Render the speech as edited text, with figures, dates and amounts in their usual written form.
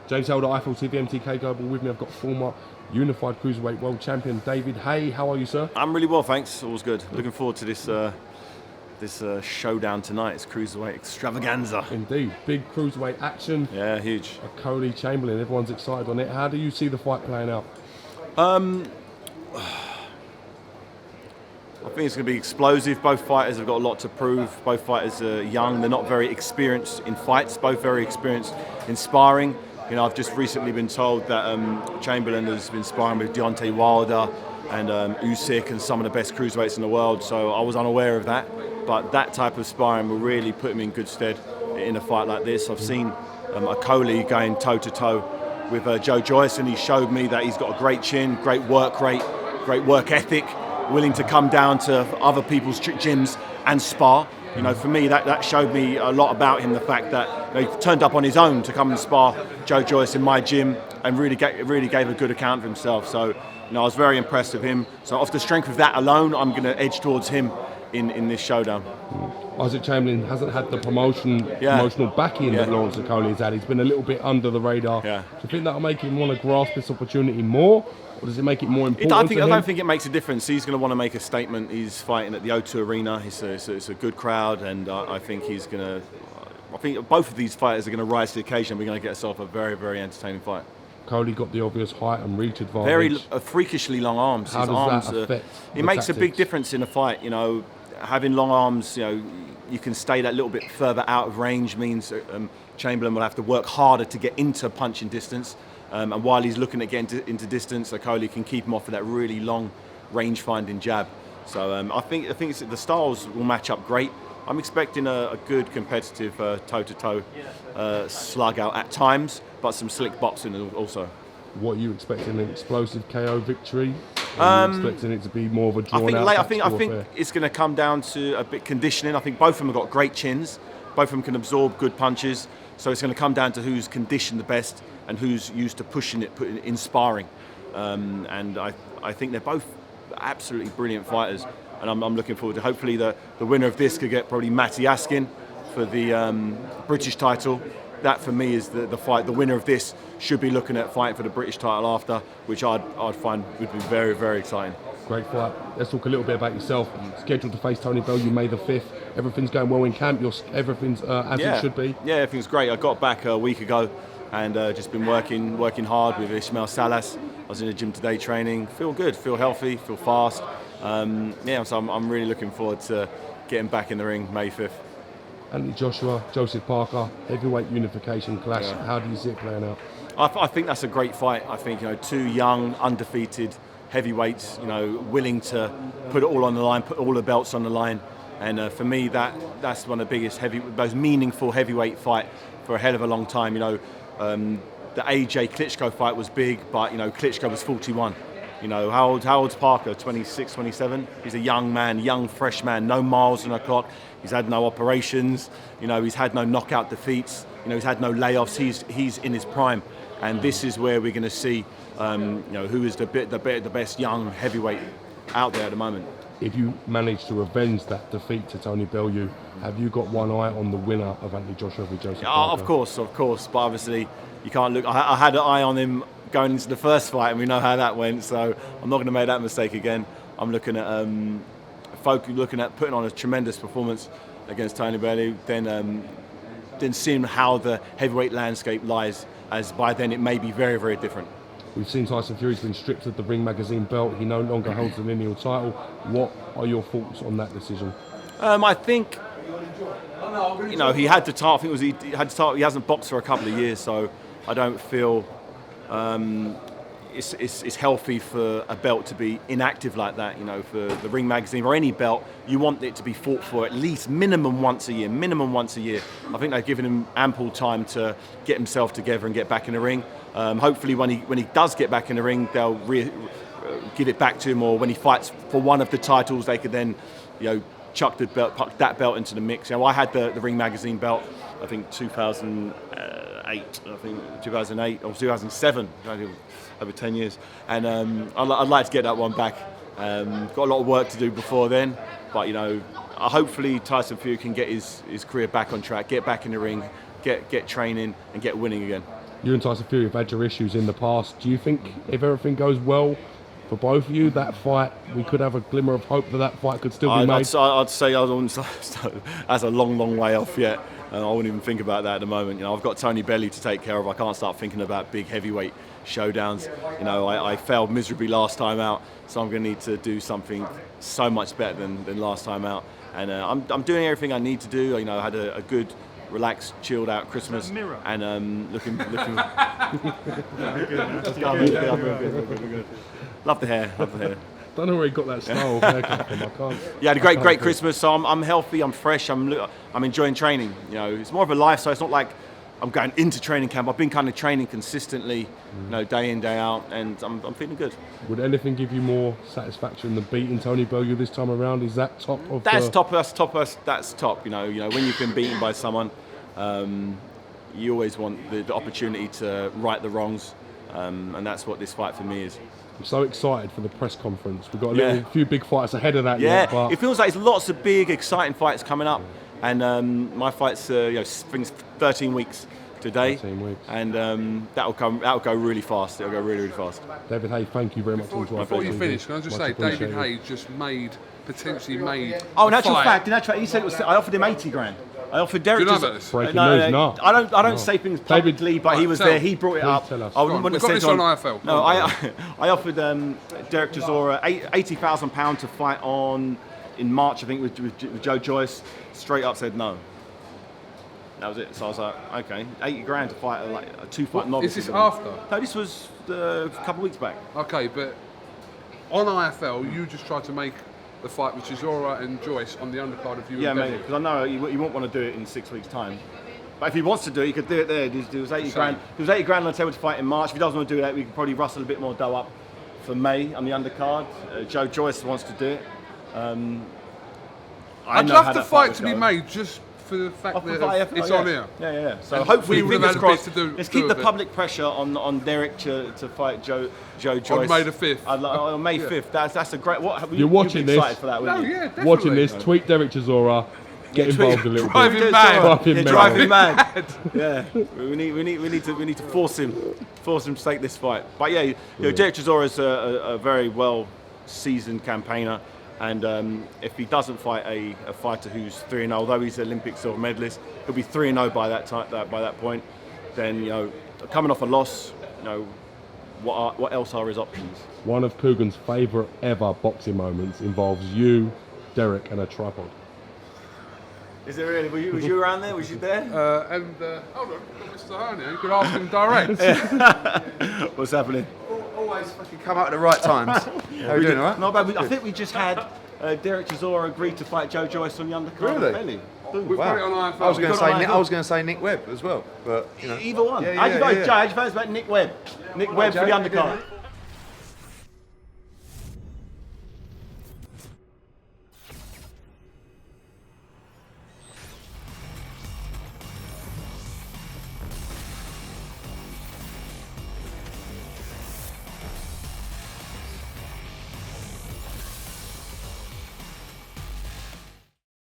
James Elder, IFL TV MTK Global. With me, I've got former Unified Cruiserweight World Champion David Haye. How are you, sir? I'm really well, thanks. All's good. Looking forward to this showdown tonight. It's Cruiserweight Extravaganza. Indeed. Big Cruiserweight action. Yeah, huge. OKOLIE, Chamberlain, everyone's excited on it. How do you see the fight playing out? I think it's going to be explosive. Both fighters have got a lot to prove. Both fighters are young. They're not very experienced in fights. Both very experienced in sparring. You know, I've just recently been told that Chamberlain has been sparring with Deontay Wilder and Usyk and some of the best cruiserweights in the world. So I was unaware of that. But that type of sparring will really put him in good stead in a fight like this. I've seen OKOLIE going toe-to-toe with Joe Joyce, and he showed me that he's got a great chin, great work rate, great work ethic, willing to come down to other people's gyms and spar. You know, for me, that showed me a lot about him. The fact that he turned up on his own to come and spar Joe Joyce in my gym, and really gave a good account of himself. So, you know, I was very impressed with him. So, off the strength of that alone, I'm going to edge towards him in this showdown. Isaac Chamberlain hasn't had the promotional backing that Lawrence OKOLIE has had. He's been a little bit under the radar. Yeah. Do you think that'll make him want to grasp this opportunity more, or does it make it more important? I don't think it makes a difference. He's going to want to make a statement. He's fighting at the O2 Arena. It's a good crowd, and I think he's going to. I think both of these fighters are going to rise to the occasion. We're going to get ourselves a very, very entertaining fight. OKOLIE got the obvious height and reach advantage. Very freakishly long arms. How His does arms that affect it makes a big difference in a fight. You know, having long arms, you know, you can stay that little bit further out of range. Means Chamberlain will have to work harder to get into punching distance. And while he's looking at getting into distance, OKOLIE can keep him off of that really long range-finding jab. So I think the styles will match up great. I'm expecting a good competitive toe-to-toe slug out at times, but some slick boxing also. What are you expecting? An explosive KO victory? Are you expecting it to be more of a drawn-out? I think it's going to come down to a bit conditioning. I think both of them have got great chins. Both of them can absorb good punches. So it's going to come down to who's conditioned the best and who's used to pushing it in sparring. And I think they're both absolutely brilliant fighters. And I'm looking forward to, hopefully the winner of this could get probably Matty Askin for the British title. That for me is the fight. The winner of this should be looking at fighting for the British title after, which I'd find would be very, very exciting. Great fight. Let's talk a little bit about yourself. Scheduled to face Tony Bellew May the 5th. Everything's going well in camp. Everything's as it should be. Yeah, everything's great. I got back a week ago and just been working hard with Ismail Salas. I was in the gym today training. Feel good, feel healthy, feel fast. So I'm really looking forward to getting back in the ring May 5th. Anthony Joshua, Joseph Parker, heavyweight unification clash. Yeah. How do you see it playing out? I think that's a great fight. I think, you know, two young, undefeated heavyweights, you know, willing to put it all on the line, put all the belts on the line. And for me, that's one of the biggest, most meaningful heavyweight fight for a hell of a long time. You know, the AJ Klitschko fight was big, but, you know, Klitschko was 41. You know, how old's Parker? 26, 27? He's a young man, young, fresh man, no miles on the clock. He's had no operations. You know, he's had no knockout defeats. You know, he's had no layoffs. He's in his prime. And this is where we're going to see, you know, who is the best young heavyweight out there at the moment. If you manage to avenge that defeat to Tony Bellew, have you got one eye on the winner of Anthony Joshua with Joseph Parker? Of course. But obviously, you can't look. I had an eye on him going into the first fight, and we know how that went. So I'm not going to make that mistake again. I'm looking at putting on a tremendous performance against Tony Bellew. Then seeing how the heavyweight landscape lies, as by then it may be very, very different. We've seen Tyson Fury's been stripped of the Ring Magazine belt. He no longer holds the lineal title. What are your thoughts on that decision? I think, you know, he had the title. I think he had the title. He hasn't boxed for a couple of years, so I don't feel it's healthy for a belt to be inactive like that. You know, for the Ring Magazine or any belt, you want it to be fought for at least minimum once a year. I think they've given him ample time to get himself together and get back in the ring. Hopefully, when he does get back in the ring, they'll give it back to him, or when he fights for one of the titles, they could then, you know, chuck that belt into the mix. You know, I had the Ring Magazine belt, I think 2008 or 2007, over 10 years, and I'd like to get that one back. Got a lot of work to do before then, but, you know, hopefully Tyson Fury can get his career back on track, get back in the ring, get training and get winning again. You and Tyson Fury have had your issues in the past. Do you think if everything goes well for both of you, that fight, we could have a glimmer of hope that that fight could still be made? I'd say that's a long, long way off yet. I wouldn't even think about that at the moment. You know, I've got Tony Bellew to take care of. I can't start thinking about big heavyweight showdowns. You know, I failed miserably last time out, so I'm going to need to do something so much better than last time out. And I'm doing everything I need to do. You know, I had a good, relaxed, chilled out Christmas, and looking. Good. Love the hair. Don't know where he got that style of haircut from. I can't. Yeah, had a great Christmas. So I'm healthy. I'm fresh. I'm enjoying training. You know, it's more of a lifestyle. It's not like I'm going into training camp. I've been kind of training consistently, you know, day in, day out, and I'm feeling good. Would anything give you more satisfaction than beating Tony Bellew this time around? Is that top of? That's top. That's top. You know, when you've been beaten by someone, you always want the opportunity to right the wrongs, and that's what this fight for me is. I'm so excited for the press conference. We've got a few big fights ahead of that. Yeah, but it feels like there's lots of big, exciting fights coming up, and my fight's 13 weeks today, 13 weeks. And that'll go really fast. It'll go really fast. David Haye, thank you very much. Before you finish, can I just say, David Haye just potentially made. Oh, in actual fact, he said I offered him 80 grand. I offered Derek. Do you know about this? Breaking news, no. I don't say things publicly, but he was there. He brought it up. Tell us. I We've got this on IFL. No, I offered Derek Chisora £80,000 to fight in March, I think, with Joe Joyce. Straight up said no. That was it. So I was like, okay, 80 grand to fight a two-fight novice. Is this after? No, this was a couple of weeks back. Okay, but on IFL, you just tried to make the fight with Chisora and Joyce on the undercard of you. Yeah, and mate, because I know he won't want to do it in 6 weeks' time. But if he wants to do it, he could do it there. There was 80 grand. There was 80 grand on the table to fight in March. If he doesn't want to do that, we could probably rustle a bit more dough up for May on the undercard. Joe Joyce wants to do it. I'd love the fight to be made just for the fact that it's on here. Yeah. So hopefully, fingers crossed. Let's keep the it. public pressure on Derek to fight Joe Joyce On May the 5th. On May 5th. That's a great. You're watching this. Excited for that, No, yeah, definitely. Watching this, tweet Derek Chisora. Get involved a little Drive bit. him mad. Drive him mad. Yeah, we need to force him to take this fight. But yeah, Derek Chisora is a very well seasoned campaigner. And if he doesn't fight a fighter who's 3-0, although he's an Olympic silver medalist, he'll be 3-0 by that point. Then coming off a loss, what else are his options? One of Coogan's favourite ever boxing moments involves you, Derek, and a tripod. Is it really? Was you around there? Was you there? Hold on, Mr. Haye, you could ask him direct. What's happening? Always fucking come out at the right times. How are you doing, all right? Not bad. I think we just had Derek Chisora agree to fight Joe Joyce on the undercard. Really? We've got it on IFL. I was going to say Nick Webb as well, but either one. Yeah, How do you guys judge? Fans about Nick Webb. Nick Webb for the undercard.